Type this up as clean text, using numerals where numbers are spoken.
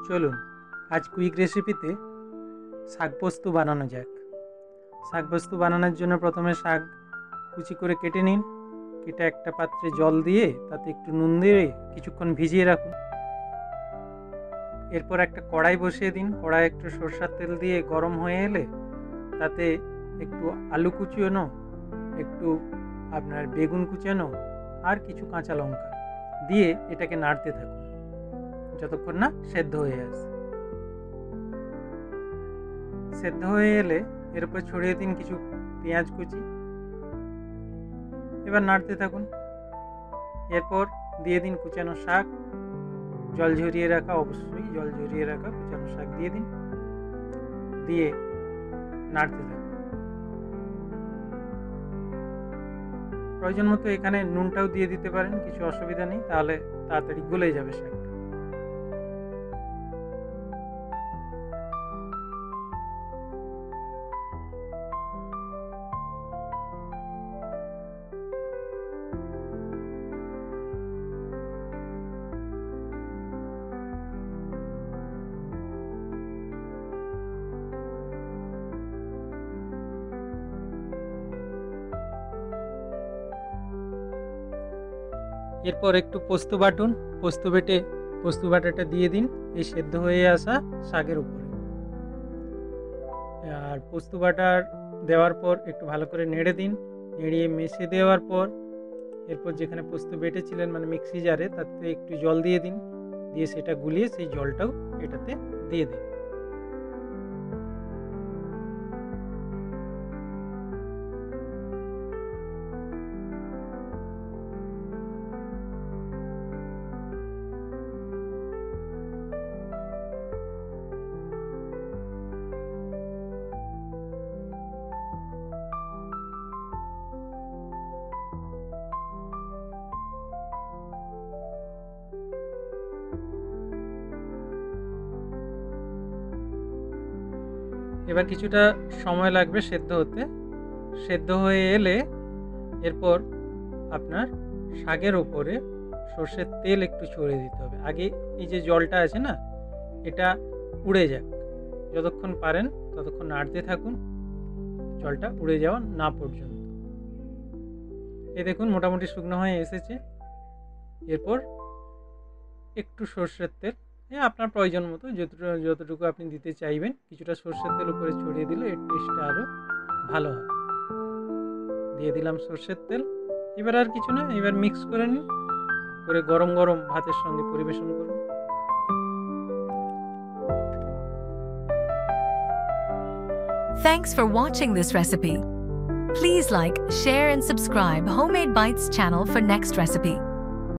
চলুন আজ কুইক রেসিপিতে শাক পোস্ত বানানো যাক। শাক পোস্ত বানানোর জন্য প্রথমে শাক কুচি করে কেটে নিন। কেটে একটা পাত্রে জল দিয়ে তাতে একটু নুন দিয়ে কিছুক্ষণ ভিজিয়ে রাখুন। এরপর একটা কড়াই বসিয়ে দিন। কড়াই একটু সরষের তেল দিয়ে গরম হয়ে এলে তাতে একটু আলু কুচানো, একটু আপনার বেগুন কুচানো আর কিছু কাঁচা লঙ্কা দিয়ে এটাকে নাড়তে থাকুন যতক্ষণ না সেদ্ধ হয়ে আসে। সেদ্ধ হয়ে এলে এর উপর ছড়িয়ে দিন কিছু পেঁয়াজ কুচি। এবার নাড়তে থাকুন। এরপর দিয়ে দিন কুচানো শাক, জল ঝরিয়ে রাখা, অবশ্যই জল ঝরিয়ে রাখা কুচানো শাক দিয়ে দিন, দিয়ে নাড়তে থাকুন। প্রয়োজন মতো এখানে নুনটাও দিয়ে দিতে পারেন, কিছু অসুবিধা নেই, তাহলে তাড়াতাড়ি গলে যাবে শাকটা। এরপর একটু পোস্ত বাটুন, পোস্ত বাটাটা দিয়ে দিন এই সেদ্ধ হয়ে আসা শাকের উপরে। আর পোস্ত বাটার দেওয়ার পর একটু ভালো করে নেড়ে দিন। নেড়িয়ে মেশে দেওয়ার পর এরপর যেখানে পোস্ত বেটেছিলেন মানে মিক্সি জারে, তাতে একটু জল দিয়ে দিন, দিয়ে সেটা গুলিয়ে সেই জলটাও এটাতে দিয়ে দিন। এবার কিছুটা সময় লাগবে সেদ্ধ হতে। সেদ্ধ হয়ে এলে এরপর আপনার শাকের ওপরে সর্ষের তেল একটু ছড়িয়ে দিতে হবে। আগে এই যে জলটা আছে না, এটা উড়ে যাক, যতক্ষণ পারেন ততক্ষণ নাড়তে থাকুন জলটা উড়ে যাওয়া না পর্যন্ত। এই দেখুন মোটামুটি শুকনো হয়ে এসেছে। এরপর একটু সর্ষের তেল, আপনার প্রয়োজন মতো যতটুকু আপনি দিতে চাইবেন, কিছুটা সর্ষের তেল উপরে ছড়িয়ে দিলে এর টেস্টটা আরও ভালো হয়। দিয়ে দিলাম সর্ষের তেল। এবার আর কিছু না, এবার মিক্স করে নিন, করে গরম গরম ভাতের সঙ্গে পরিবেশন করুন। Thanks for watching this recipe. Please like, share and subscribe Homemade Bites channel for next recipe.